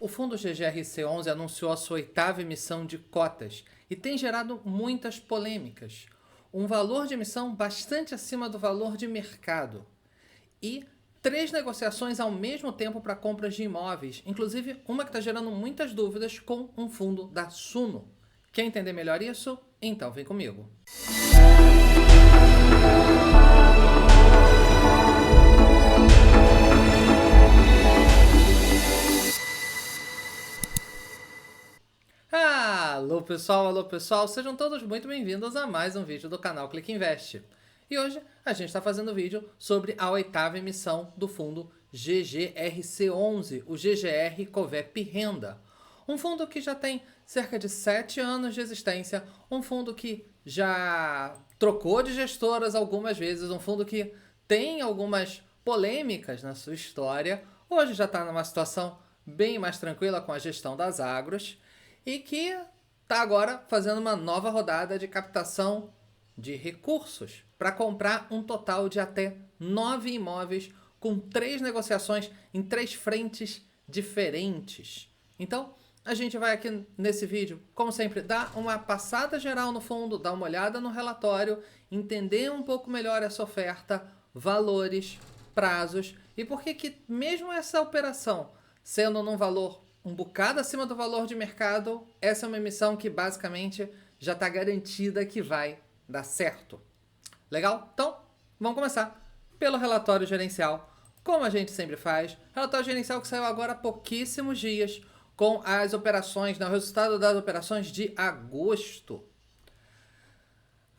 O fundo GGRC11 anunciou a sua oitava emissão de cotas e tem gerado muitas polêmicas. Um valor de emissão bastante acima do valor de mercado e 3 negociações ao mesmo tempo para compras de imóveis, inclusive uma que está gerando muitas dúvidas com um fundo da Suno. Quer entender melhor isso? Então vem comigo. Alô pessoal, sejam todos muito bem-vindos a mais um vídeo do canal Clique Invest. E hoje a gente está fazendo vídeo sobre a oitava emissão do fundo GGRC11, o GGR Covep Renda. Um fundo que já tem cerca de 7 anos de existência, um fundo que já trocou de gestoras algumas vezes, um fundo que tem algumas polêmicas na sua história, hoje já está numa situação bem mais tranquila com a gestão das agros, e que está agora fazendo uma nova rodada de captação de recursos para comprar um total de até 9 imóveis com 3 negociações em 3 frentes diferentes. Então, a gente vai aqui nesse vídeo, como sempre, dar uma passada geral no fundo, dar uma olhada no relatório, entender um pouco melhor essa oferta, valores, prazos e por que mesmo essa operação sendo num valor um bocado acima do valor de mercado, essa é uma emissão que basicamente já está garantida que vai dar certo. Legal? Então, vamos começar pelo relatório gerencial, como a gente sempre faz. Relatório gerencial que saiu agora há pouquíssimos dias, com as operações, o resultado das operações de agosto.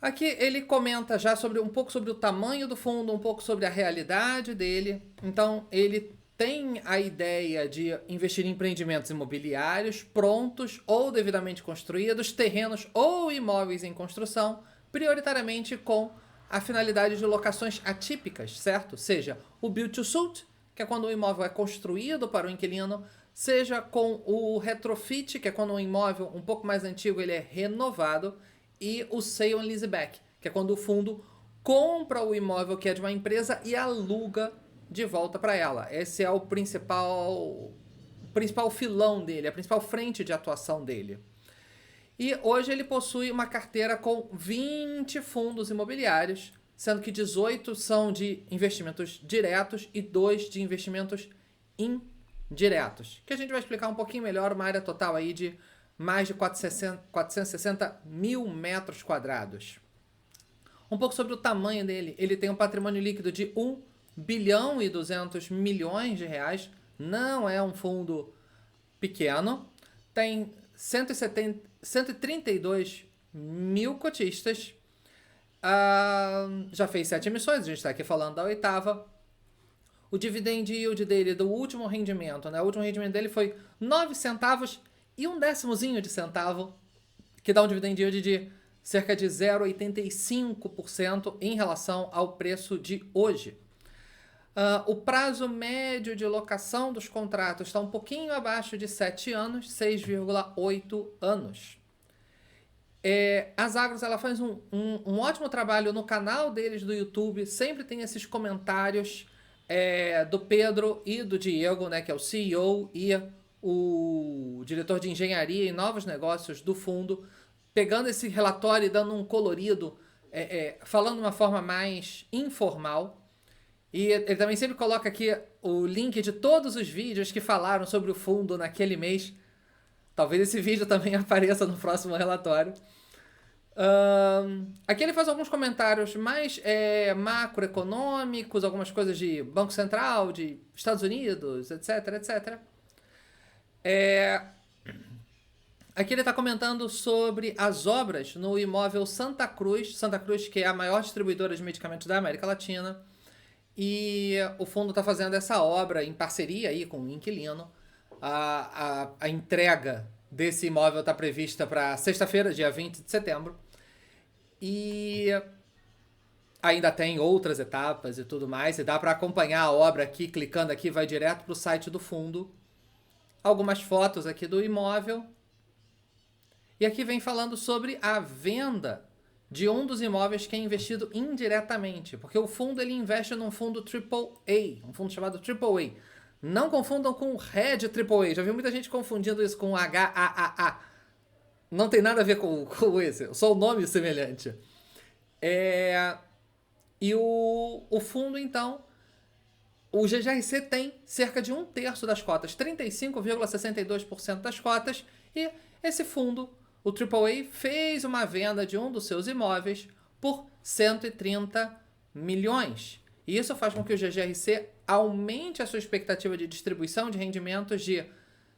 Aqui ele comenta já um pouco sobre o tamanho do fundo, um pouco sobre a realidade dele. Então, ele tem a ideia de investir em empreendimentos imobiliários prontos ou devidamente construídos, terrenos ou imóveis em construção, prioritariamente com a finalidade de locações atípicas, certo? Seja o build to suit, que é quando o imóvel é construído para o inquilino, seja com o retrofit, que é quando o imóvel um pouco mais antigo ele é renovado, e o sale and leaseback, que é quando o fundo compra o imóvel que é de uma empresa e aluga de volta para ela. Esse é o principal filão dele, a principal frente de atuação dele. E hoje ele possui uma carteira com 20 fundos imobiliários, sendo que 18 são de investimentos diretos e 2 de investimentos indiretos, que a gente vai explicar um pouquinho melhor, uma área total aí de mais de 460 mil metros quadrados. Um pouco sobre o tamanho dele. Ele tem um patrimônio líquido de 1 bilhão e 200 milhões de reais, não é um fundo pequeno, tem 132 mil cotistas, já fez 7 emissões, a gente está aqui falando da oitava. O dividend yield dele, do último rendimento, né? O último rendimento dele foi 9 centavos e um décimozinho de centavo, que dá um dividend yield de cerca de 0,85% em relação ao preço de hoje. O prazo médio de locação dos contratos está um pouquinho abaixo de 7 anos, 6,8 anos. As Agros ela faz um ótimo trabalho no canal deles do YouTube, sempre tem esses comentários do Pedro e do Diego, né, que é o CEO e o diretor de engenharia e novos negócios do fundo, pegando esse relatório e dando um colorido, falando de uma forma mais informal. E ele também sempre coloca aqui o link de todos os vídeos que falaram sobre o fundo naquele mês. Talvez esse vídeo também apareça no próximo relatório. Aqui ele faz alguns comentários mais macroeconômicos, algumas coisas de Banco Central, de Estados Unidos, etc, etc. Aqui ele está comentando sobre as obras no imóvel Santa Cruz, que é a maior distribuidora de medicamentos da América Latina. E o fundo está fazendo essa obra em parceria aí com o inquilino. A entrega desse imóvel está prevista para sexta-feira, dia 20 de setembro. E ainda tem outras etapas e tudo mais. E dá para acompanhar a obra aqui, clicando aqui, vai direto para o site do fundo. Algumas fotos aqui do imóvel. E aqui vem falando sobre a venda de um dos imóveis que é investido indiretamente, porque o fundo ele investe num fundo AAA, um fundo chamado AAA. Não confundam com RED AAA. Já vi muita gente confundindo isso com HAAA. Não tem nada a ver com esse, só o nome semelhante. E o fundo, então, o GGRC tem cerca de 1/3 das cotas, 35,62% das cotas, e esse fundo, o AAA, fez uma venda de um dos seus imóveis por 130 milhões. E isso faz com que o GGRC aumente a sua expectativa de distribuição de rendimentos de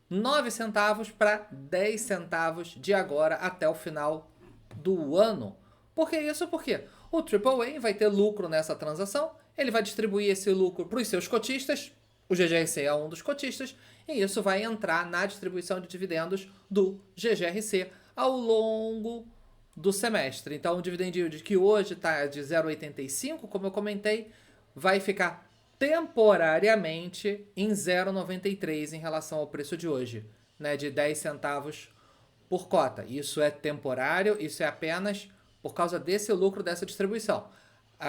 9 centavos para 10 centavos de agora até o final do ano. Por que isso? Porque o AAA vai ter lucro nessa transação, ele vai distribuir esse lucro para os seus cotistas, o GGRC é um dos cotistas, e isso vai entrar na distribuição de dividendos do GGRC ao longo do semestre. Então, o dividend yield, que hoje está de 0,85, como eu comentei, vai ficar temporariamente em 0,93 em relação ao preço de hoje, né, de 10 centavos por cota. Isso é temporário, isso é apenas por causa desse lucro dessa distribuição.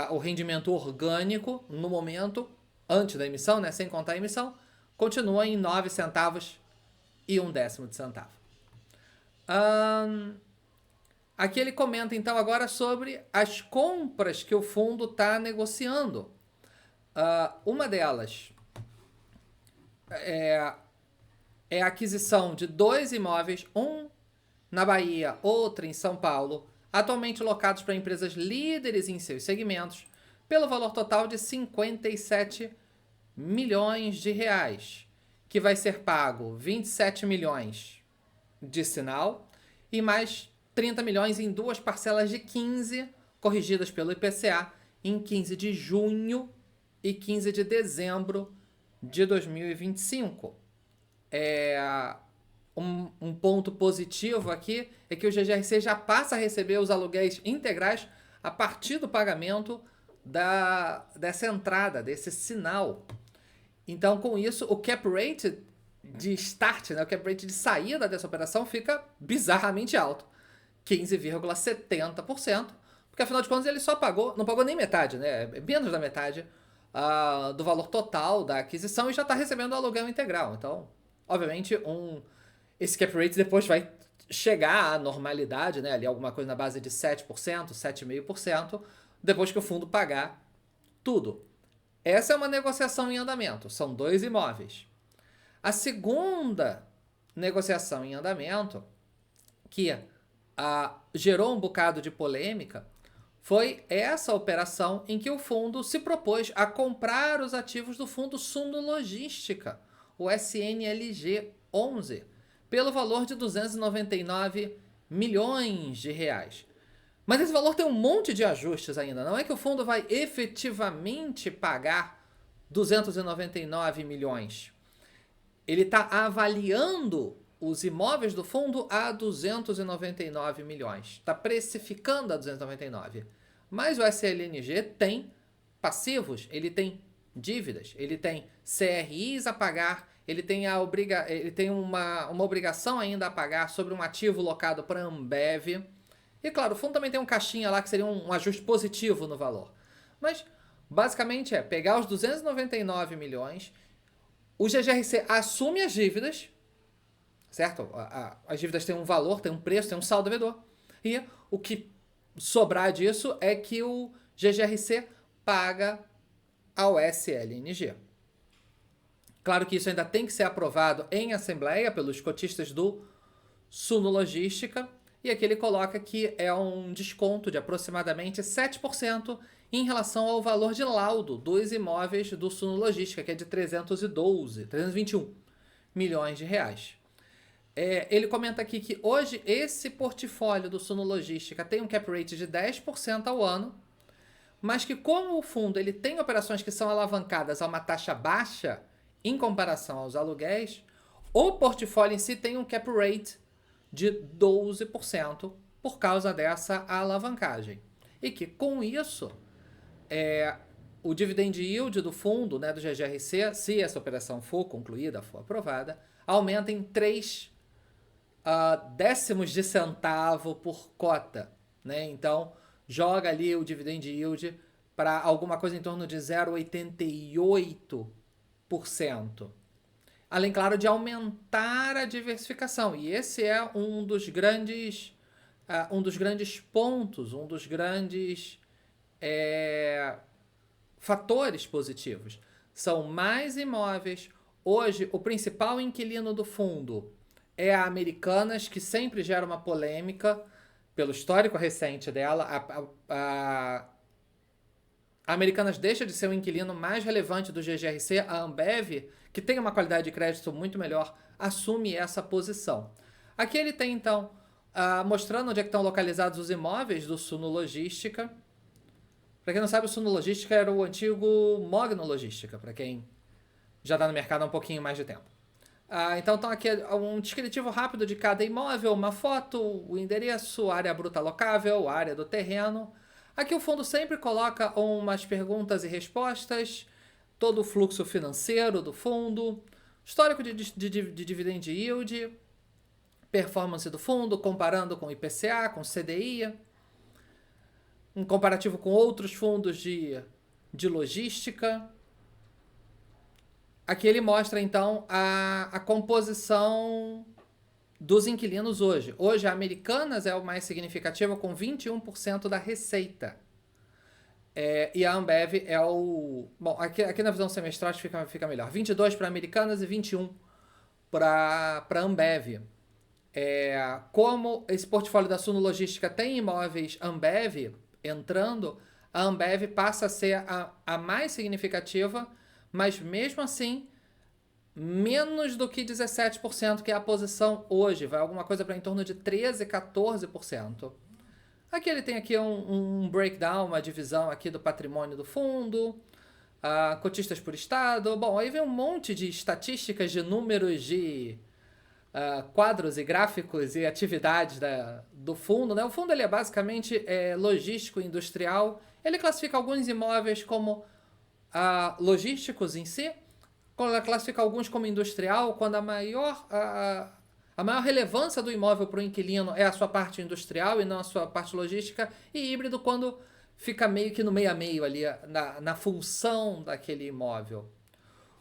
O rendimento orgânico, no momento, antes da emissão, né, sem contar a emissão, continua em 9 centavos e 1/10 de centavo. Aqui ele comenta, então, agora sobre as compras que o fundo está negociando. Uma delas é a aquisição de 2 imóveis, um na Bahia, outro em São Paulo, atualmente locados para empresas líderes em seus segmentos, pelo valor total de 57 milhões de reais, que vai ser pago 27 milhões de sinal e mais 30 milhões em 2 parcelas de 15, corrigidas pelo IPCA, em 15 de junho e 15 de dezembro de 2025. Um ponto positivo aqui é que o GGRC já passa a receber os aluguéis integrais a partir do pagamento dessa entrada, desse sinal. Então, com isso, o cap rate de start, né, o cap rate de saída dessa operação fica bizarramente alto, 15,70%, porque afinal de contas ele não pagou nem metade, né, menos da metade do valor total da aquisição e já está recebendo o aluguel integral. Então, obviamente, esse cap rate depois vai chegar à normalidade, né, ali alguma coisa na base de 7%, 7,5%, depois que o fundo pagar tudo. Essa é uma negociação em andamento, são 2 imóveis. A segunda negociação em andamento, que gerou um bocado de polêmica, foi essa operação em que o fundo se propôs a comprar os ativos do fundo Suno Logística, o SNLG 11, pelo valor de 299 milhões de reais. Mas esse valor tem um monte de ajustes ainda. Não é que o fundo vai efetivamente pagar 299 milhões. Ele está avaliando os imóveis do fundo a 299 milhões. Está precificando a 299. Mas o SLNG tem passivos, ele tem dívidas, ele tem CRIs a pagar, ele tem uma obrigação ainda a pagar sobre um ativo locado para a Ambev. E claro, o fundo também tem um caixinha lá que seria um ajuste positivo no valor. Mas basicamente é pegar os 299 milhões, o GGRC assume as dívidas, certo? As dívidas têm um valor, têm um preço, têm um saldo devedor. E o que sobrar disso é que o GGRC paga ao SLNG. Claro que isso ainda tem que ser aprovado em assembleia pelos cotistas do Suno Logística. E aqui ele coloca que é um desconto de aproximadamente 7% em relação ao valor de laudo dos imóveis do Suno Logística, que é de 321 milhões de reais. Ele comenta aqui que hoje esse portfólio do Suno Logística tem um cap rate de 10% ao ano, mas que como o fundo ele tem operações que são alavancadas a uma taxa baixa em comparação aos aluguéis, o portfólio em si tem um cap rate de 12% por causa dessa alavancagem. E que com isso, o dividend yield do fundo, né, do GGRC, se essa operação for concluída, for aprovada, aumenta em 3 décimos de centavo por cota. Né? Então, joga ali o dividend yield para alguma coisa em torno de 0,88%. além, claro, de aumentar a diversificação. E esse é um dos grandes pontos, um dos grandes fatores positivos. São mais imóveis. Hoje, o principal inquilino do fundo é a Americanas, que sempre gera uma polêmica pelo histórico recente dela. A Americanas deixa de ser o inquilino mais relevante do GGRC. A Ambev, que tem uma qualidade de crédito muito melhor, assume essa posição. Aqui ele tem, então, mostrando onde é que estão localizados os imóveis do Suno Logística. Para quem não sabe, o Suno Logística era o antigo Mogno Logística, para quem já está no mercado há um pouquinho mais de tempo. Então aqui um descritivo rápido de cada imóvel, uma foto, o endereço, área bruta locável, área do terreno. Aqui o fundo sempre coloca umas perguntas e respostas, todo o fluxo financeiro do fundo, histórico de dividend yield, performance do fundo, comparando com IPCA, com CDI, um comparativo com outros fundos de logística. Aqui ele mostra, então, a composição dos inquilinos hoje. Hoje, a Americanas é o mais significativo, com 21% da receita. E a Ambev é o... Bom, aqui na visão semestral fica melhor. 22% para Americanas e 21% para Ambev. Como esse portfólio da Suno Logística tem imóveis Ambev entrando, a Ambev passa a ser a mais significativa, mas mesmo assim, menos do que 17%, que é a posição hoje. Vai alguma coisa para em torno de 13%, 14%. Aqui ele tem aqui um breakdown, uma divisão aqui do patrimônio do fundo, cotistas por estado. Bom, aí vem um monte de estatísticas, de números, de quadros e gráficos e atividades do fundo, né? O fundo ele é basicamente logístico e industrial. Ele classifica alguns imóveis como logísticos em si, classifica alguns como industrial, quando a maior relevância do imóvel para o inquilino é a sua parte industrial e não a sua parte logística, e híbrido quando fica meio que no meio a meio ali, na função daquele imóvel.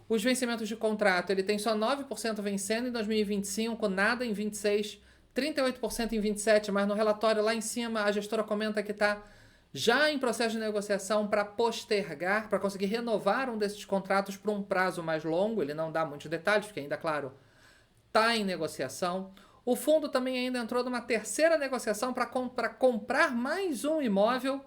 Os vencimentos de contrato, ele tem só 9% vencendo em 2025, nada em 26, 38% em 27, mas no relatório lá em cima a gestora comenta que está já em processo de negociação para postergar, para conseguir renovar um desses contratos por um prazo mais longo. Ele não dá muitos detalhes, porque ainda, claro, está em negociação. O fundo também ainda entrou numa terceira negociação para comprar mais um imóvel.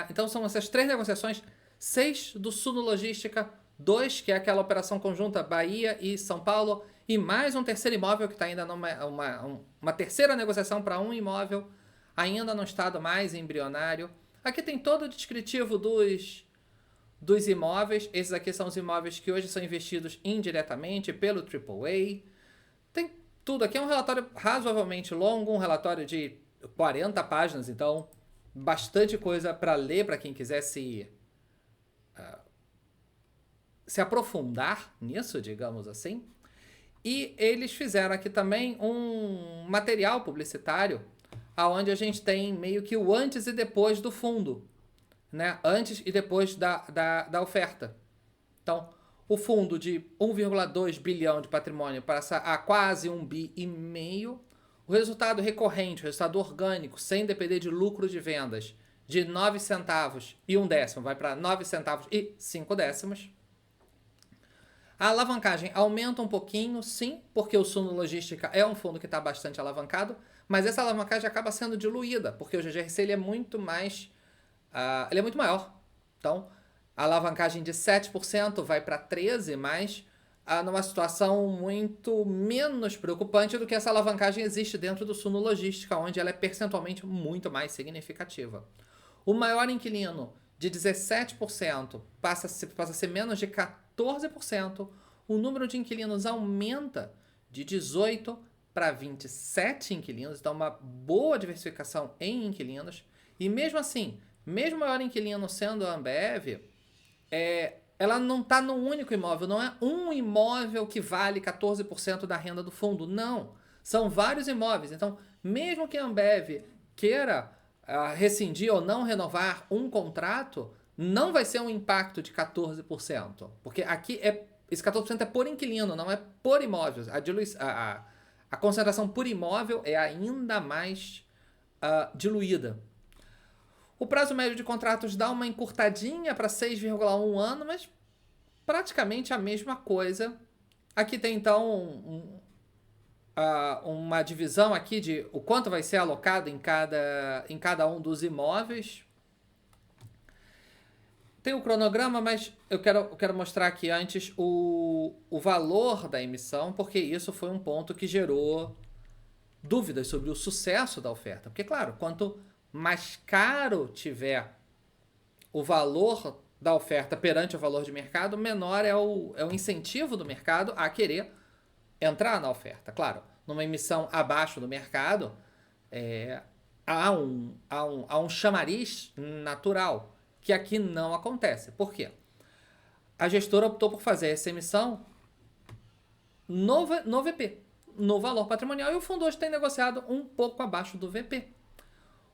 Então são essas 3 negociações, 6 do Suno Logística, 2, que é aquela operação conjunta Bahia e São Paulo, e mais um terceiro imóvel que está ainda numa terceira negociação para um imóvel, ainda no estado mais embrionário. Aqui tem todo o descritivo dos imóveis. Esses aqui são os imóveis que hoje são investidos indiretamente pelo AAA. Tem tudo. Aqui é um relatório razoavelmente longo, um relatório de 40 páginas, então bastante coisa para ler para quem quiser se aprofundar nisso, digamos assim. E eles fizeram aqui também um material publicitário onde a gente tem meio que o antes e depois do fundo, né? Antes e depois da oferta. Então, o fundo de 1,2 bilhão de patrimônio passa a quase 1,5 bi. O resultado recorrente, o resultado orgânico, sem depender de lucro de vendas, de 9 centavos e 1 décimo, vai para 9 centavos e 5 décimos. A alavancagem aumenta um pouquinho, sim, porque o Suno Logística é um fundo que está bastante alavancado, mas essa alavancagem acaba sendo diluída, porque o GGRC ele é muito mais, ele é muito maior. Então, a alavancagem de 7% vai para 13%, mas numa situação muito menos preocupante do que essa alavancagem existe dentro do Suno Logística, onde ela é percentualmente muito mais significativa. O maior inquilino, de 17%, passa a ser menos de 14%. O número de inquilinos aumenta de 18 para 27 inquilinos, então uma boa diversificação em inquilinos. E mesmo assim, mesmo o maior inquilino sendo a Ambev, ela não está num único imóvel, não é um imóvel que vale 14% da renda do fundo, não. São vários imóveis, então mesmo que a Ambev queira rescindir ou não renovar um contrato, não vai ser um impacto de 14%, porque aqui esse 14% é por inquilino, não é por imóvel. A concentração por imóvel é ainda mais diluída. O prazo médio de contratos dá uma encurtadinha para 6,1 ano, mas praticamente a mesma coisa. Aqui tem então uma divisão aqui de o quanto vai ser alocado em cada um dos imóveis. Tem o cronograma, mas eu quero mostrar aqui antes o valor da emissão, porque isso foi um ponto que gerou dúvidas sobre o sucesso da oferta. Porque, claro, quanto mais caro tiver o valor da oferta perante o valor de mercado, menor é o incentivo do mercado a querer entrar na oferta. Claro, numa emissão abaixo do mercado, há um chamariz natural, que aqui não acontece. Por quê? A gestora optou por fazer essa emissão no VP, no valor patrimonial, e o fundo hoje tem negociado um pouco abaixo do VP.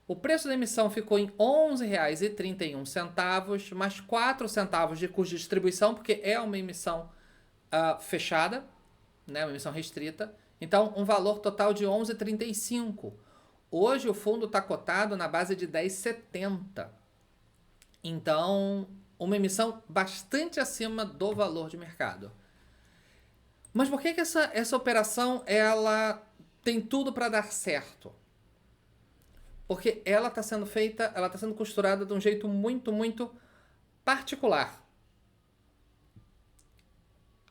O preço da emissão ficou em R$ 11,31, mais 4 centavos de custo de distribuição, porque é uma emissão fechada, né, uma emissão restrita. Então, um valor total de R$ 11,35. Hoje o fundo está cotado na base de 10,70. Então, uma emissão bastante acima do valor de mercado. Mas por que essa operação ela tem tudo para dar certo? Porque ela está sendo feita, ela está sendo costurada de um jeito muito, muito particular.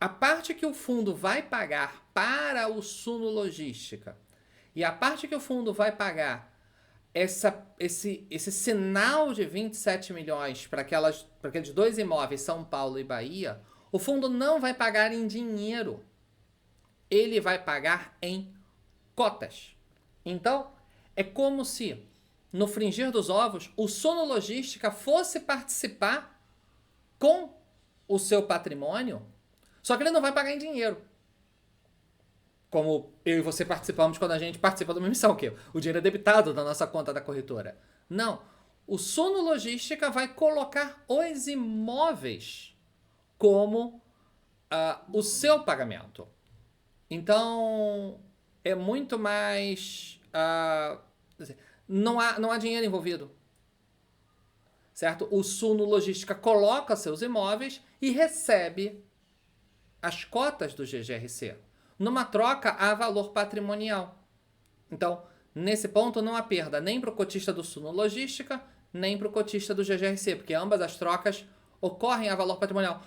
A parte que o fundo vai pagar para o Suno Logística e a parte que o fundo vai pagar esse sinal de 27 milhões para aqueles dois imóveis, São Paulo e Bahia, o fundo não vai pagar em dinheiro. Ele vai pagar em cotas. Então, é como se, no fringir dos ovos, o Suno Logística fosse participar com o seu patrimônio, só que ele não vai pagar em dinheiro. Como eu e você participamos quando a gente participa de uma emissão, que o dinheiro é debitado da nossa conta da corretora. Não. O Suno Logística vai colocar os imóveis como o seu pagamento. Então, é muito mais... não há dinheiro envolvido. Certo? O Suno Logística coloca seus imóveis e recebe as cotas do GGRC. Numa troca, há valor patrimonial. Então, nesse ponto, não há perda nem para o cotista do Suno Logística, nem para o cotista do GGRC, porque ambas as trocas ocorrem a valor patrimonial.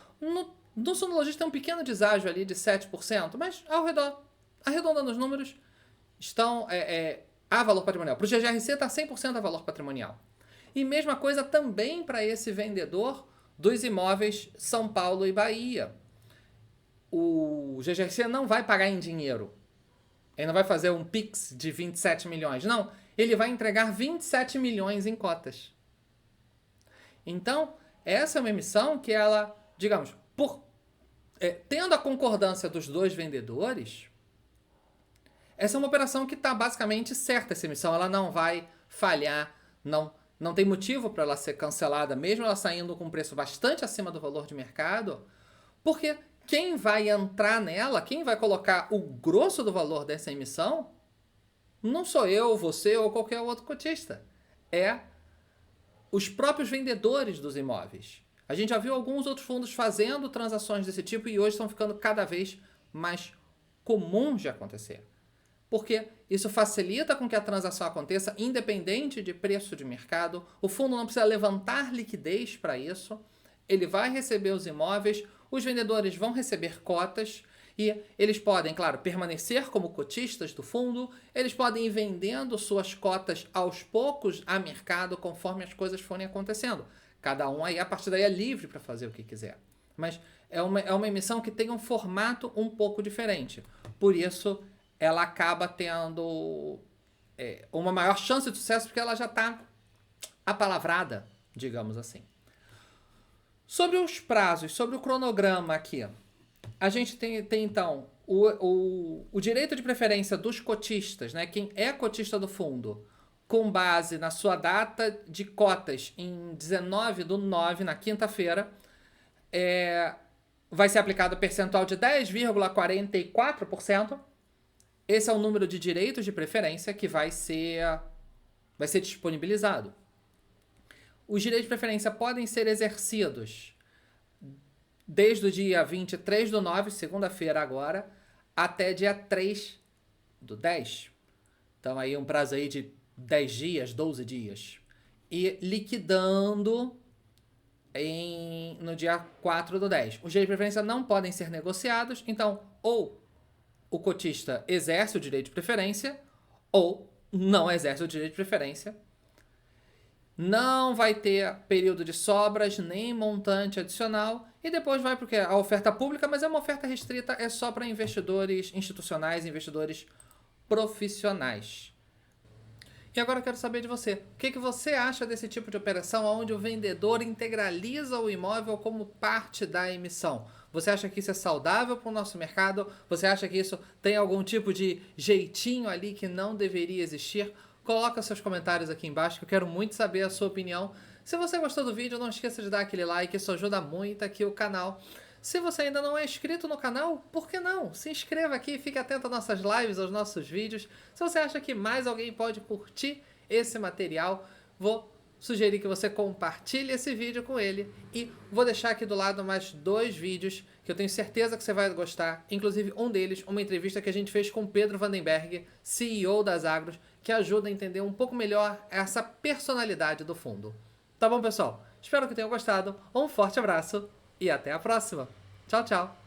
No Suno Logística tem um pequeno deságio ali de 7%, mas ao redor, arredondando os números, estão a valor patrimonial. Para o GGRC está 100% a valor patrimonial. E mesma coisa também para esse vendedor dos imóveis São Paulo e Bahia. O GGRC não vai pagar em dinheiro. Ele não vai fazer um Pix de 27 milhões. Não, ele vai entregar 27 milhões em cotas. Então, essa é uma emissão que ela, digamos, tendo a concordância dos dois vendedores, essa é uma operação que está basicamente certa, essa emissão. Ela não vai falhar, não tem motivo para ela ser cancelada, mesmo ela saindo com um preço bastante acima do valor de mercado, porque quem vai entrar nela, quem vai colocar o grosso do valor dessa emissão, não sou eu, você ou qualquer outro cotista. É os próprios vendedores dos imóveis. A gente já viu alguns outros fundos fazendo transações desse tipo e hoje estão ficando cada vez mais comuns de acontecer. Porque isso facilita com que a transação aconteça independente de preço de mercado. O fundo não precisa levantar liquidez para isso. Ele vai receber os imóveis, os vendedores vão receber cotas e eles podem, claro, permanecer como cotistas do fundo, eles podem ir vendendo suas cotas aos poucos a mercado conforme as coisas forem acontecendo. Cada um aí, a partir daí, é livre para fazer o que quiser. Mas é uma emissão que tem um formato um pouco diferente. Por isso, ela acaba tendo uma maior chance de sucesso porque ela já está apalavrada, digamos assim. Sobre os prazos, sobre o cronograma aqui, a gente tem então o direito de preferência dos cotistas, né? Quem é cotista do fundo, com base na sua data de cotas em 19/9, na quinta-feira, vai ser aplicado percentual de 10,44%. Esse é o número de direitos de preferência que vai ser disponibilizado. Os direitos de preferência podem ser exercidos desde o dia 23/9, segunda-feira agora, até dia 3/10. Então aí um prazo aí de 10 dias, 12 dias. E liquidando no dia 4/10. Os direitos de preferência não podem ser negociados, então ou o cotista exerce o direito de preferência ou não exerce o direito de preferência. Não vai ter período de sobras nem montante adicional e depois vai porque a oferta pública, mas é uma oferta restrita, é só para investidores institucionais, investidores profissionais. E agora eu quero saber de você. O que você acha desse tipo de operação onde o vendedor integraliza o imóvel como parte da emissão? Você acha que isso é saudável para o nosso mercado? Você acha que isso tem algum tipo de jeitinho ali que não deveria existir? Coloca seus comentários aqui embaixo que eu quero muito saber a sua opinião. Se você gostou do vídeo, não esqueça de dar aquele like, isso ajuda muito aqui o canal. Se você ainda não é inscrito no canal, por que não? Se inscreva aqui, fique atento às nossas lives, aos nossos vídeos. Se você acha que mais alguém pode curtir esse material, vou sugerir que você compartilhe esse vídeo com ele e vou deixar aqui do lado mais 2 vídeos que eu tenho certeza que você vai gostar, inclusive um deles, uma entrevista que a gente fez com Pedro Vandenberg, CEO das Agros, que ajuda a entender um pouco melhor essa personalidade do fundo. Tá bom, pessoal? Espero que tenham gostado, um forte abraço e até a próxima. Tchau, tchau!